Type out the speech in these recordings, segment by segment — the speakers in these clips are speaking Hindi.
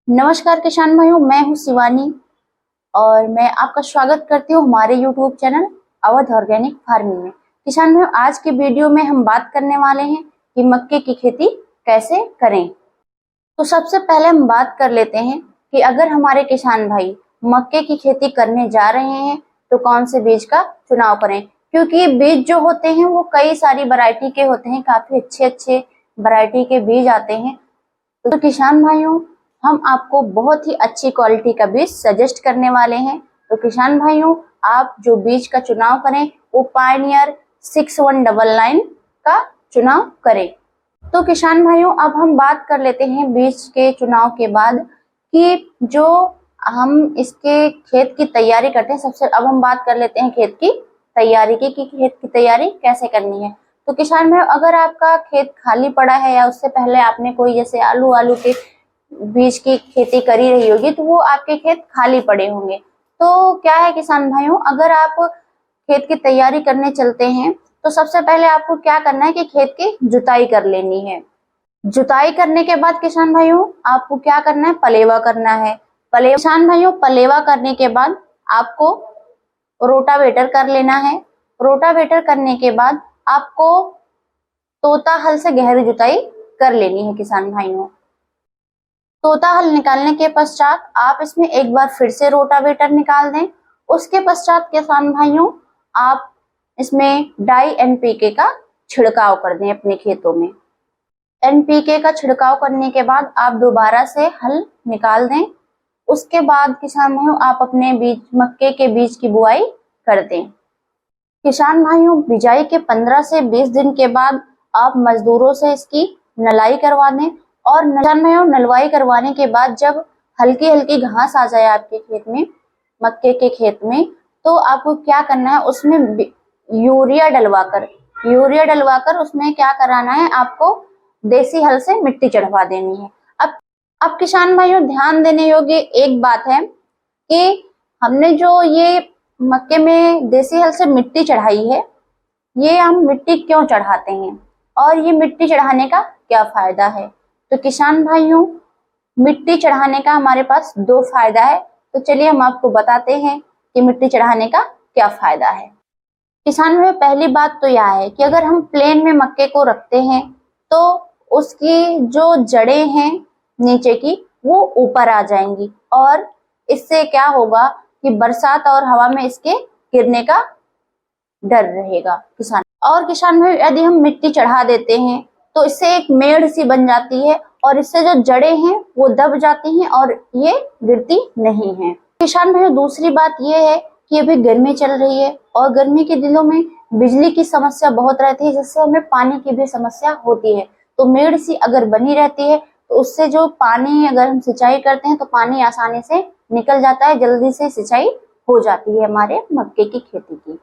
नमस्कार किसान भाइयों, मैं हूं शिवानी और मैं आपका स्वागत करती हूं हमारे YouTube channel Awadh organic farming में। किसान भाइयों, आज की वीडियो में हम बात करने वाले हैं कि मक्के की खेती कैसे करें। तो सबसे पहले हम बात कर लेते हैं कि अगर हमारे किसान भाई मक्के की खेती करने जा रहे हैं तो कौन से बीज का चुनाव करें, क्योंकि बीज जो होते हैं वो कई सारी वैरायटी के होते हैं, काफी अच्छे अच्छे वैरायटी के बीज आते हैं। तो किसान भाइयों, हम आपको बहुत ही अच्छी क्वालिटी का बीज सजेस्ट करने वाले हैं। तो किसान भाइयों, आप जो बीज का चुनाव करें वो पायनियर 6199 का चुनाव करें। तो किसान भाइयों, अब हम बात कर लेते हैं बीज के चुनाव के बाद कि जो हम इसके खेत की तैयारी करते हैं। सबसे अब हम बात कर लेते हैं खेत की तैयारी की कि खेत की तैयारी कैसे करनी है। तो किसान भाइयों, अगर आपका खेत खाली पड़ा है या उससे पहले आपने कोई जैसे आलू के बीज की खेती करी रही होगी तो वो आपके खेत खाली पड़े होंगे। तो क्या है किसान भाइयों, अगर आप खेत की तैयारी करने चलते हैं तो सबसे पहले आपको क्या करना है कि खेत की जुताई कर लेनी है। जुताई करने के बाद किसान भाइयों आपको क्या करना है, पलेवा करना है। किसान भाइयों, पलेवा करने के बाद आपको रोटावेटर कर लेना है। रोटावेटर करने के बाद आपको तोता हल से गहरी जुताई कर लेनी है। किसान भाइयों, तोता हल निकालने के पश्चात आप इसमें एक बार फिर से रोटावेटर निकाल दें। उसके पश्चात किसान भाइयों आप इसमें डाई एनपीके का छिड़काव कर दें अपने खेतों में। एनपीके का छिड़काव करने के बाद आप दोबारा से हल निकाल दें। उसके बाद किसान भाइयों आप अपने बीज मक्के के बीज की बुआई कर दें। किसान भाइयों, बिजाई के 15 से 20 दिन के बाद आप मजदूरों से इसकी नलाई करवा दें। और किसान भाइयों, नलवाई करवाने के बाद जब हल्की हल्की घास आ जाए आपके खेत में, मक्के के खेत में, तो आपको क्या करना है, उसमें यूरिया डलवाकर उसमें क्या कराना है, आपको देसी हल से मिट्टी चढ़वा देनी है। अब किसान भाइयों, ध्यान देने योग्य एक बात है कि हमने जो ये मक्के में देसी हल से मिट्टी चढ़ाई है, ये हम मिट्टी क्यों चढ़ाते हैं और ये मिट्टी चढ़ाने का क्या फायदा है। तो किसान भाइयों, मिट्टी चढ़ाने का हमारे पास 2 फायदा है। तो चलिए हम आपको बताते हैं कि मिट्टी चढ़ाने का क्या फायदा है। किसान भाइयों, पहली बात तो यह है कि अगर हम प्लेन में मक्के को रखते हैं तो उसकी जो जड़ें हैं नीचे की वो ऊपर आ जाएंगी और इससे क्या होगा कि बरसात और हवा में इसके गिरने का डर रहेगा। किसान भाई, यदि हम मिट्टी चढ़ा देते हैं तो इससे एक मेड़ सी बन जाती है और इससे जो जड़ें हैं वो दब जाती हैं और ये गिरती नहीं है। किसान भाई, दूसरी बात ये है कि अभी गर्मी चल रही है और गर्मी के दिनों में बिजली की समस्या बहुत रहती है, जिससे हमें पानी की भी समस्या होती है। तो मेड़ सी अगर बनी रहती है तो उससे जो पानी अगर हम सिंचाई करते हैं तो पानी आसानी से निकल जाता है, जल्दी से सिंचाई हो जाती है हमारे मक्के की खेती की।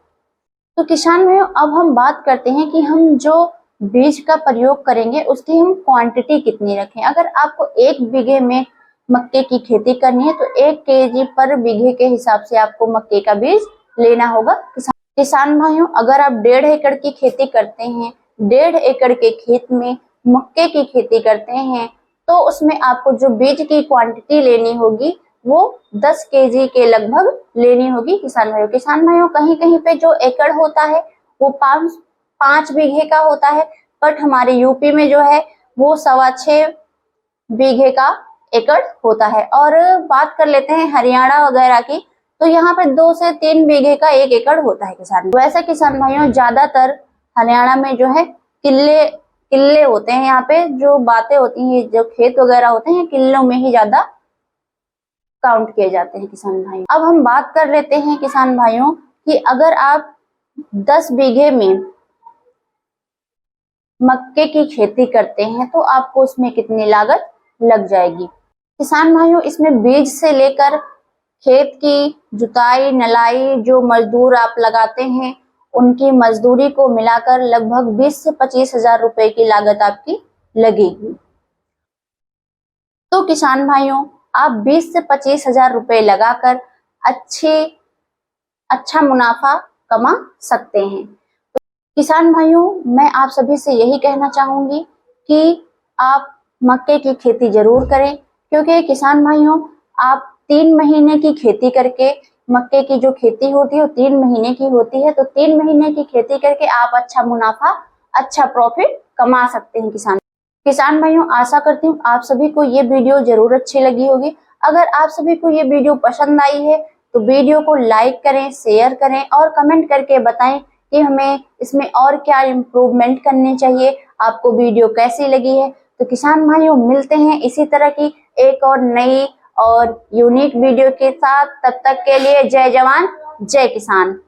तो किसान भाइयों, अब हम बात करते हैं कि हम जो बीज का प्रयोग करेंगे उसकी हम क्वांटिटी कितनी रखें। अगर आपको 1 बीघे में मक्के की खेती करनी है तो 1 केजी पर बीघे के हिसाब से आपको मक्के का बीज लेना होगा। किसान भाइयों, अगर आप 1.5 एकड़ की खेती करते हैं, 1.5 एकड़ के खेत में मक्के की खेती करते हैं, तो उसमें आपको जो बीज की क्वांटिटी लेनी होगी वो 10 केजी के लगभग लेनी होगी। किसान भाइयों, कहीं कहीं पे जो एकड़ होता है वो 5 बीघे का होता है, बट हमारे यूपी में जो है वो 6.25 बीघे का एकड़ होता है। और बात कर लेते हैं हरियाणा वगैरह की, तो यहाँ पे 2 से 3 बीघे का 1 एकड़ होता है। वैसे किसान भाइयों, ज्यादातर हरियाणा में जो है किल्ले होते हैं। यहाँ पे जो बातें होती हैं, जो खेत वगैरह होते हैं, किल्लों में ही ज्यादा काउंट किए जाते हैं। किसान भाई, अब हम बात कर लेते हैं किसान भाइयों कि अगर आप 10 बीघे में मक्के की खेती करते हैं तो आपको उसमें कितनी लागत लग जाएगी। किसान भाइयों, इसमें बीज से लेकर खेत की जुताई, नलाई, जो मजदूर आप लगाते हैं उनकी मजदूरी को मिलाकर लगभग 20 से 25 हजार रुपए की लागत आपकी लगेगी। तो किसान भाइयों, आप 20 से 25 हजार रुपए लगाकर अच्छा मुनाफा कमा सकते हैं। तो किसान भाइयों, मैं आप सभी से यही कहना चाहूंगी कि आप मक्के की खेती जरूर करें, क्योंकि किसान भाइयों, आप 3 महीने की खेती करके, मक्के की जो खेती होती है वो 3 महीने की होती है, तो 3 महीने की खेती करके आप अच्छा मुनाफा, अच्छा प्रॉफिट कमा सकते हैं किसान भाइयों। आशा करती हूँ आप सभी को ये वीडियो जरूर अच्छी लगी होगी। अगर आप सभी को ये वीडियो पसंद आई है तो वीडियो को लाइक करें, शेयर करें और कमेंट करके बताएं कि हमें इसमें और क्या इम्प्रूवमेंट करने चाहिए, आपको वीडियो कैसी लगी है। तो किसान भाइयों, मिलते हैं इसी तरह की एक और नई और यूनिक वीडियो के साथ। तब तक के लिए जय जवान जय किसान।